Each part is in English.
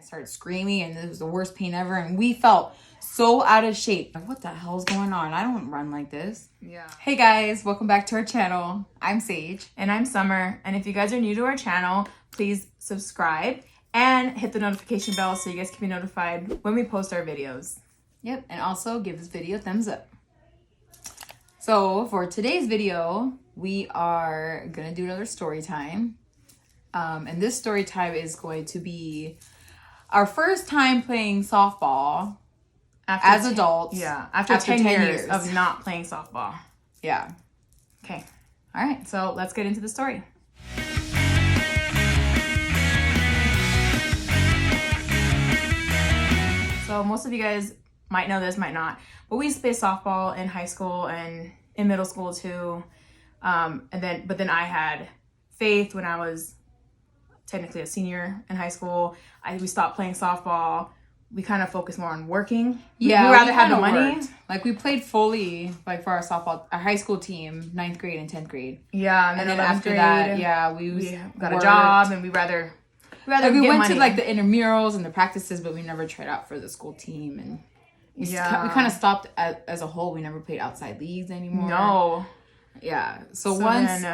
started screaming, and it was the worst pain ever. And we felt so out of shape. Like, what the hell is going on? I don't run like this. Yeah. Hey guys, welcome back to our channel. I'm Saige. And I'm Summer. And if you guys are new to our channel, please subscribe and hit the notification bell so you guys can be notified when we post our videos. Yep, and also give this video a thumbs up. So for today's video, we are gonna do another story time. And this story time is going to be our first time playing softball as adults. Yeah, after 10 years of not playing softball. Yeah. Okay. All right. So let's get into the story. So most of you guys might know this, might not, but we used to play softball in high school and in middle school too. But then I had Faith when I was technically a senior in high school. We stopped playing softball. We kind of focused more on working. Yeah, we rather had the money. Like we played fully, like for our softball, our high school team, 9th grade and 10th grade. Yeah, and then after that, yeah, we got a job, and we rather like we went money. to like the intramurals and the practices, but we never tried out for the school team, and we kind of stopped as a whole. We never played outside leagues anymore. No. Yeah. So once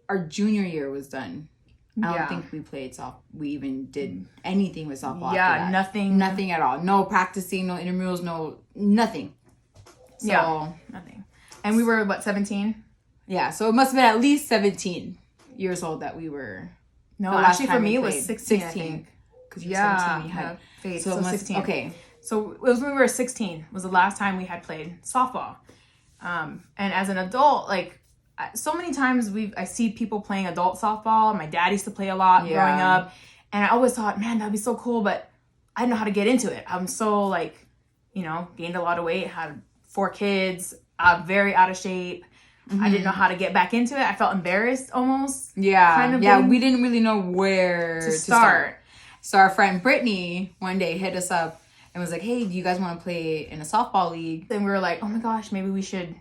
our junior year was done, I don't think we played we even did anything with softball. Yeah, nothing at all. No practicing, no intramurals, nothing. So, yeah, nothing. And we were what, 17? Yeah, so it must have been at least 17 years old that we were. No, actually for me it was 16. I think. Because you were 17, you had Faith, so 16. Okay. So it was when we were 16 was the last time we had played softball. And as an adult, like so many times I see people playing adult softball. My dad used to play a lot growing up, and I always thought, man, that'd be so cool, but I didn't know how to get into it. I'm so gained a lot of weight, had 4 kids, very out of shape. I didn't know how to get back into it. I felt embarrassed almost. Yeah, we didn't really know where to start. So our friend Brittany one day hit us up and was like, hey, do you guys want to play in a softball league? And we were like, oh my gosh, maybe we should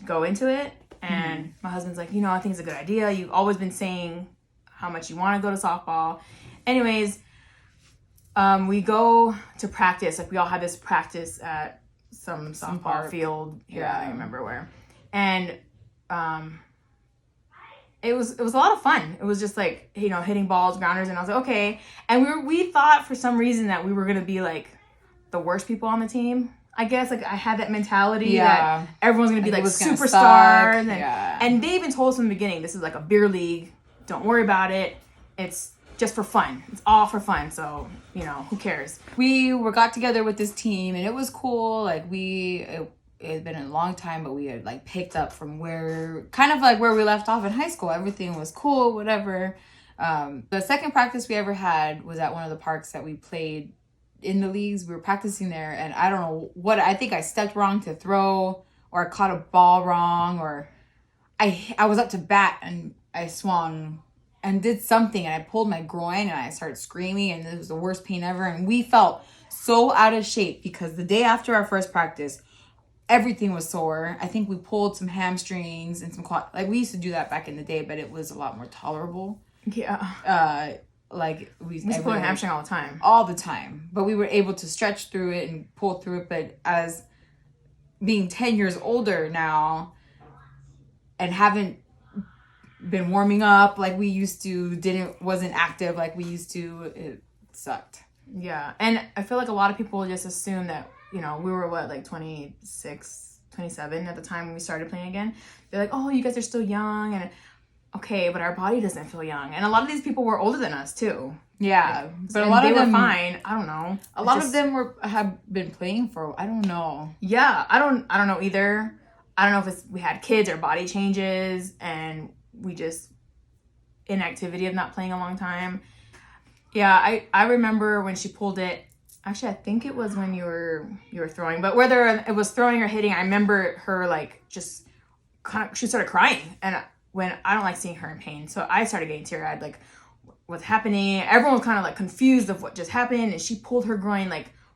go into it. And my husband's like, I think it's a good idea. You've always been saying how much you want to go to softball. Anyways, we go to practice. Like we all had this practice at some softball field here. I don't remember where. And it was a lot of fun. It was just like, hitting balls, grounders, and I was like, okay. And we thought for some reason that we were gonna be like the worst people on the team. I guess I had that mentality that everyone's gonna be like superstars, and they even told us from the beginning, this is like a beer league. Don't worry about it. It's just for fun. It's all for fun. So who cares? We got together with this team, and it was cool. Like it had been a long time, but we had like picked up from where we left off in high school. Everything was cool, whatever. The second practice we ever had was at one of the parks that we played in the leagues. We were practicing there, and I don't know what, I think I stepped wrong to throw, or I caught a ball wrong, or I was up to bat and I swung and did something, and I pulled my groin and I started screaming, and it was the worst pain ever. And we felt so out of shape because the day after our first practice, everything was sore. I think we pulled some hamstrings and some quad. Like we used to do that back in the day, but it was a lot more tolerable. Yeah. We used to pull a hamstring all the time. All the time. But we were able to stretch through it and pull through it. But as being 10 years older now and haven't been warming up like we used to, wasn't active like we used to, it sucked. Yeah. And I feel like a lot of people just assume that, we were 26, 27 at the time when we started playing again. They're like, oh, you guys are still young. And okay, but our body doesn't feel young. And a lot of these people were older than us too. Yeah. But a lot of them were fine. I don't know. A lot of them have been playing for, I don't know. Yeah. I don't know either. I don't know if we had kids or body changes and we just inactivity of not playing a long time. Yeah, I remember when she pulled it. Actually, I think it was when you were throwing, but whether it was throwing or hitting, I remember her just she started crying, and when I don't like seeing her in pain, so I started getting teary-eyed, like what's happening. Everyone was kind of confused of what just happened, and she pulled her groin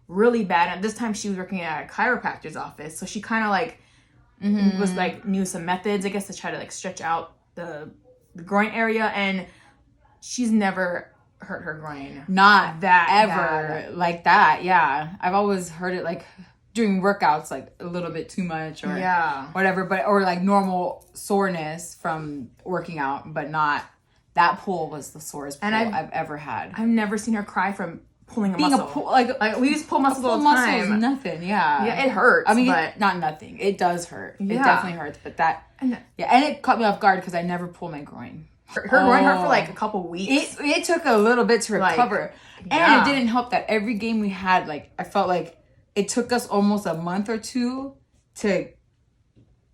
really bad. And this time she was working at a chiropractor's office, so she kind of was knew some methods, I guess, to try to stretch out the groin area, and she's never hurt her groin. Not That ever bad. like that. Yeah. I've always heard it like during workouts, like a little bit too much or whatever, but or like normal soreness from working out, but not that pull was the sorest pull I've ever had. I've never seen her cry from pulling a muscle. Like we used to pull muscles all the muscle time. is nothing. Yeah, it hurts. I mean, but not nothing. It does hurt. Yeah. It definitely hurts. But and it caught me off guard because I never pulled my groin. Her groin hurt for like a couple weeks. It took a little bit to recover, and it didn't help that every game we had, like I felt like it took us almost a month or two to,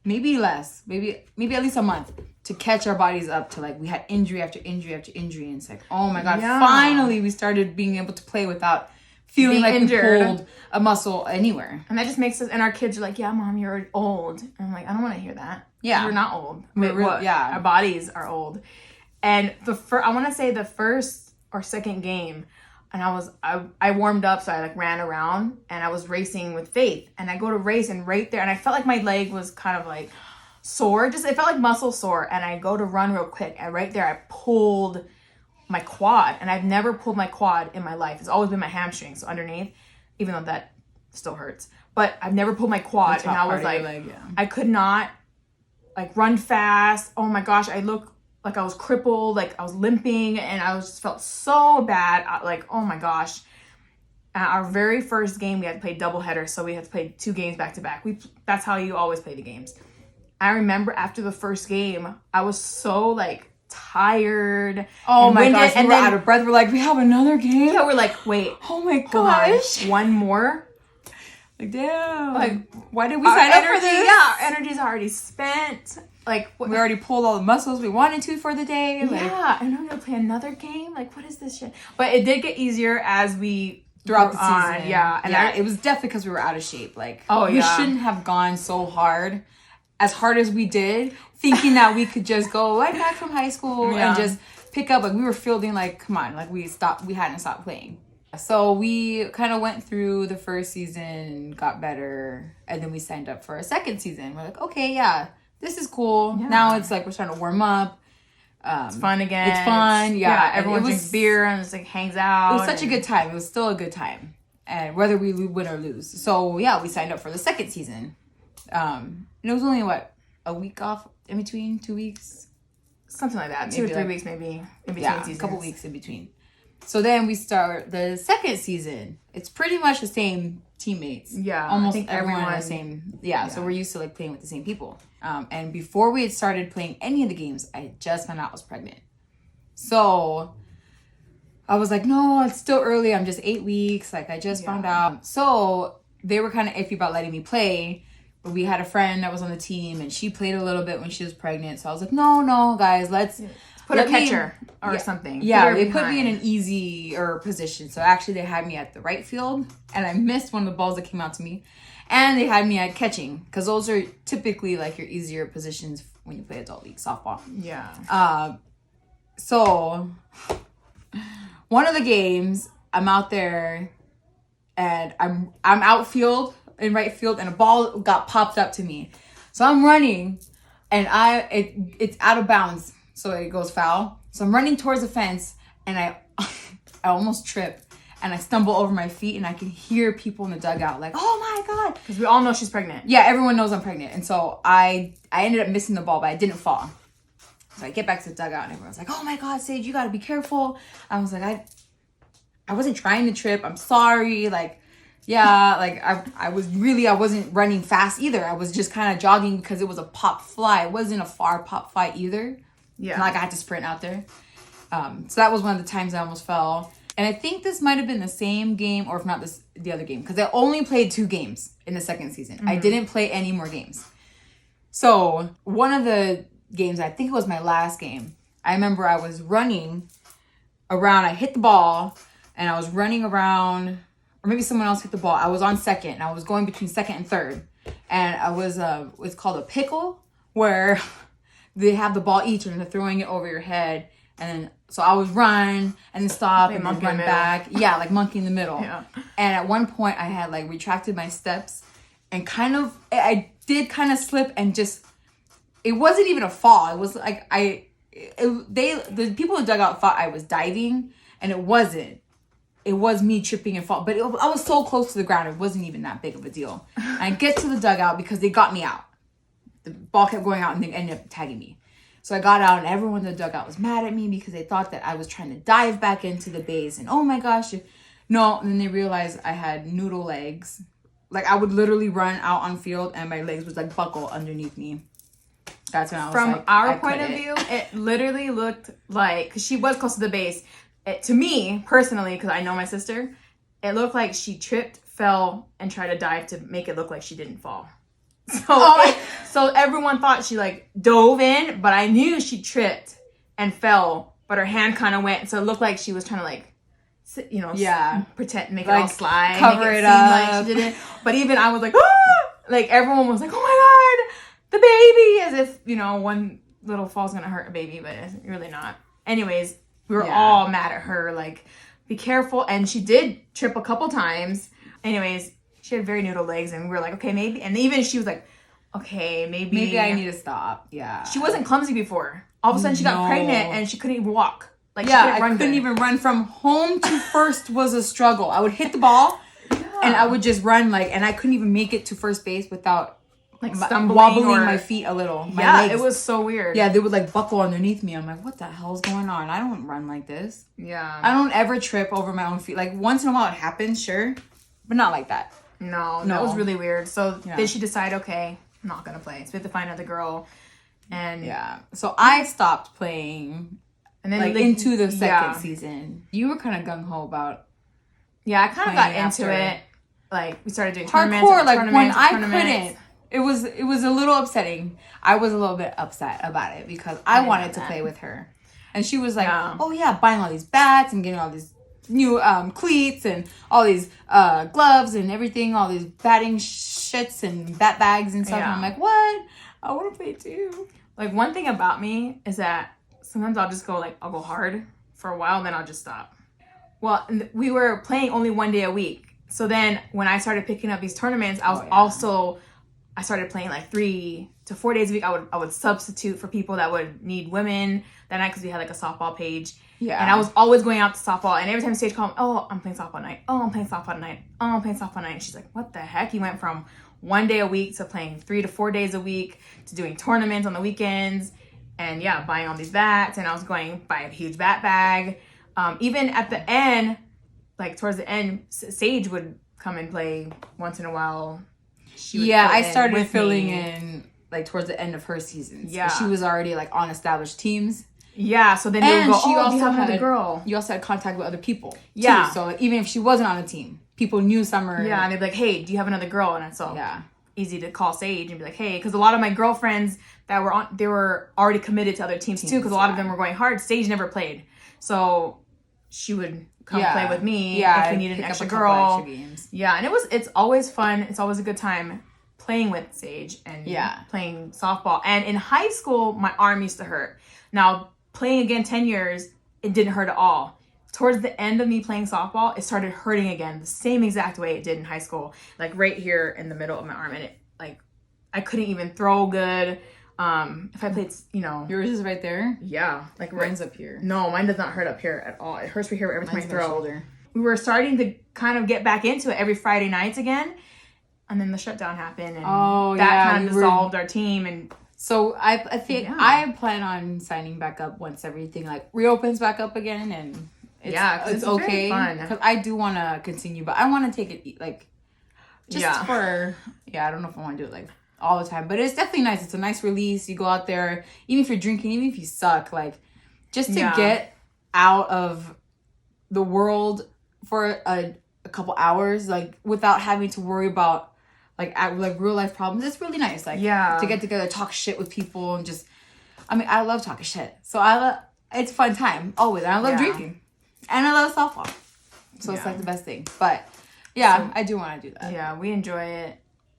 maybe less, maybe at least a month to catch our bodies up to, like, we had injury after injury after injury, and it's like, oh my god, finally we started being able to play without feeling like injured. We pulled a muscle anywhere. And that just makes us, and our kids are like, yeah, Mom, you're old. And I'm like, I don't want to hear that. Yeah. We're not old. Yeah. Our bodies are old. And I want to say the first or second game, and I warmed up, so I like ran around and I was racing with Faith, and I go to race, and right there, and I felt like my leg was kind of like sore, it felt like muscle sore, and I go to run real quick, and right there I pulled my quad, and I've never pulled my quad in my life. It's always been my hamstring, so underneath, even though that still hurts, but I've never pulled my quad, and I was like, I could not like run fast. Oh my gosh, I look like I was crippled, like I was limping, and I just felt so bad. Like, oh my gosh. Our very first game, we had to play doubleheader, so we had to play 2 games back to back. That's how you always play the games. I remember after the first game, I was so like tired. Oh my gosh, and then out of breath. We're like, we have another game? Yeah, we're like, wait. Oh my gosh. One more? Like, damn. Like, why did we sign up for this? Yeah, our energy's already spent. Like, we already pulled all the muscles we wanted to for the day. Like, yeah, and I'm gonna play another game. Like, what is this shit? But it did get easier as we throughout the season. Yeah, and it was definitely because we were out of shape. Like, we shouldn't have gone so hard as we did, thinking that we could just go right back from high school and just pick up. Like, we were feeling like, come on, like we hadn't stopped playing. So we kind of went through the first season, got better, and then we signed up for a second season. We're like, okay, yeah, this is cool. Yeah. Now it's like we're starting to warm up. It's fun again. It's fun, yeah. Everyone drinks beer and just like hangs out. It was such a good time. It was still a good time, and whether we win or lose. So yeah, we signed up for the second season. And it was only a week off in between, 2 weeks, something like that. 2 or 3 weeks maybe in between seasons. A couple weeks in between. So then we start the second season. It's pretty much the same teammates. Yeah, almost everyone the same. Yeah, so we're used to like playing with the same people. And before we had started playing any of the games, I just found out I was pregnant. So I was like, no, it's still early. I'm just 8 weeks. Like, I just found out. So they were kind of iffy about letting me play. But we had a friend that was on the team, and she played a little bit when she was pregnant. So I was like, no, guys, let's put a catcher or something. Yeah, they put me in an easier position. So actually, they had me at the right field, and I missed one of the balls that came out to me. And they had me at catching, because those are typically like your easier positions when you play adult league softball. Yeah. So one of the games, I'm out there, and I'm outfield in right field, and a ball got popped up to me. So I'm running, and it's out of bounds, so it goes foul. So I'm running towards the fence, and I almost trip, and I stumble over my feet, and I can hear people in the dugout like, oh my god, because we all know she's pregnant. Yeah, everyone knows I'm pregnant. And so I ended up missing the ball, but I didn't fall. So I get back to the dugout, and everyone's like, oh my god, Saige, you gotta be careful. I was like, I wasn't trying to trip, I'm sorry. Like, yeah, like I wasn't running fast either. I was just kind of jogging because it was a pop fly. It wasn't a far pop fly either. Yeah. Like I had to sprint out there. So that was one of the times I almost fell. And I think this might have been the same game, or if not the other game, because I only played 2 games in the second season. Mm-hmm. I didn't play any more games. So one of the games, I think it was my last game, I remember I was running around. I hit the ball, and I was running around, or maybe someone else hit the ball. I was on second, and I was going between second and third. And I was, it's called a pickle, where they have the ball each, and they're throwing it over your head. And then, so I would run and then stop and then run back. Yeah, like monkey in the middle. Yeah. And at one point I had like retracted my steps and I did kind of slip and just, it wasn't even a fall. It was like the people in the dugout thought I was diving, And it wasn't. It was me tripping and fall. But I was so close to the ground. It wasn't even that big of a deal. And I get to the dugout because they got me out. The ball kept going out and they ended up tagging me. So I got out and everyone in the dugout was mad at me because they thought that I was trying to dive back into the base. And oh my gosh. No. And then they realized I had noodle legs. Like I would literally run out on field and my legs would like buckle underneath me. That's when I was From like, our point of view, it literally looked like, because she was close to the base. To me, personally, because I know my sister, it looked like she tripped, fell, and tried to dive to make it look like she didn't fall. So everyone thought she like dove in, but I knew she tripped and fell, but her hand kind of went, so it looked like she was trying to like, you know, pretend, make it all slide, cover make it seem up. like she didn't. But even I was like, ah! Like everyone was like, oh my god, the baby, as if, you know, one little fall's gonna hurt a baby, but it's really not. Anyways, we were all mad at her, like, be careful, and she did trip a couple times. Anyways, she had very noodle legs, and we were like, okay, maybe, and even she was like, okay, maybe I need to stop. Yeah. She wasn't clumsy before. All of a sudden, she got pregnant, and she couldn't even walk. Like, I couldn't even run. From home to first was a struggle. I would hit the ball, and I would just run, like, and I couldn't even make it to first base without, like, wobbling my feet a little. My legs. It was so weird. Yeah, they would, like, buckle underneath me. I'm like, what the hell's going on? I don't run like this. Yeah. I don't ever trip over my own feet. Like, once in a while it happens, sure, but not like that. No, that was really weird. So then she decided, okay, I'm not going to play. So we have to find another girl. And so I stopped playing, and then like into the second season. You were kind of gung-ho about I kind of got into it. Like, we started doing tournaments. Hardcore, like, when I couldn't. It was a little upsetting. I was a little bit upset about it because I wanted to play with her. And she was like, oh yeah, buying all these bats and getting all these new cleats and all these gloves and everything, all these batting shits and bat bags and stuff. And I'm like, what? I want to play too. Like, one thing about me is that sometimes I'll just go, like, I'll go hard for a while, and then I'll just stop. Well, we were playing only one day a week. So then when I started picking up these tournaments, I was I started playing like 3 to 4 days a week. I would substitute for people that would need women that night because we had like a softball page. Yeah. And I was always going out to softball. And every time Saige called me, oh, I'm playing softball night. Oh, I'm playing softball night. Oh, I'm playing softball night. And she's like, what the heck? You went from 1 day a week to playing 3 to 4 days a week to doing tournaments on the weekends. And buying all these bats. And I was going buy a huge bat bag. Even at the end, like towards the end, Saige would come and play once in a while. I started filling in like towards the end of her seasons. Yeah, she was already like on established teams. Yeah, so then they would go, she also have another girl. You also had contact with other people. Yeah, too. So like, even if she wasn't on a team, people knew Summer. Yeah, and they'd be like, "Hey, do you have another girl?" And so easy to call Saige and be like, "Hey," because a lot of my girlfriends that were on, they were already committed to other teams too. Because a lot of them were going hard. Saige never played, so she would come play with me if we needed an extra girl. And it's always fun. It's always a good time playing with Saige and playing softball. And in high school, my arm used to hurt. Now, playing again 10 years, it didn't hurt at all. Towards the end of me playing softball, it started hurting again the same exact way it did in high school. Like right here in the middle of my arm. And it, like, I couldn't even throw good. If I played, Yours is right there? Yeah. Like mine's up here. No, mine does not hurt up here at all. It hurts right here every time I throw. Shoulder. We were starting to kind of get back into it every Friday nights again. And then the shutdown happened. And that kind of dissolved our team. And so I think I plan on signing back up once everything like reopens back up again. And it's okay. Because I do want to continue. But I want to take it like just for, I don't know if I want to do it like all the time, but it's definitely nice. It's a nice release. You go out there, even if you're drinking, even if you suck, like just to get out of the world for a couple hours, like without having to worry about like real life problems. It's really nice. Like to get together, talk shit with people, and just, I love talking shit. So it's a fun time always. And I love drinking, and I love softball. So it's like the best thing. But I do want to do that. Yeah, we enjoy it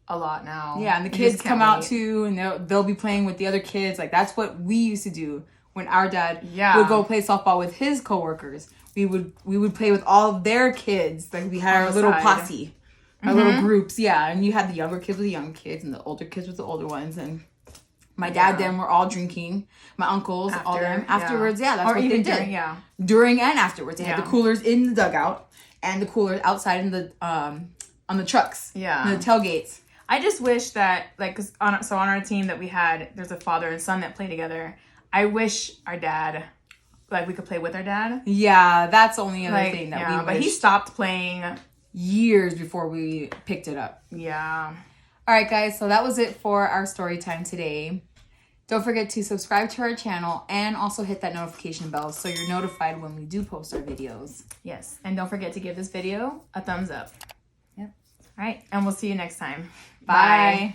a lot now. Yeah, and the kids come out too, and they'll be playing with the other kids. Like that's what we used to do when our dad would go play softball with his coworkers. We would play with all of their kids. Like we had our little posse, our little groups. Yeah, and you had the younger kids with the young kids, and the older kids with the older ones, and My dad, them were all drinking. My uncles, all them. Afterwards, that's or what even they did. during, During and afterwards. They had the coolers in the dugout and the coolers outside in the on the trucks. Yeah. The tailgates. I just wish that, like, cause on our team that we had, there's a father and son that play together. I wish our dad, like, we could play with our dad. Yeah, that's the only other thing that we but he stopped playing years before we picked it up. Yeah. All right, guys. So that was it for our story time today. Don't forget to subscribe to our channel and also hit that notification bell so you're notified when we do post our videos. Yes. And don't forget to give this video a thumbs up. Yep. All right. And we'll see you next time. Bye.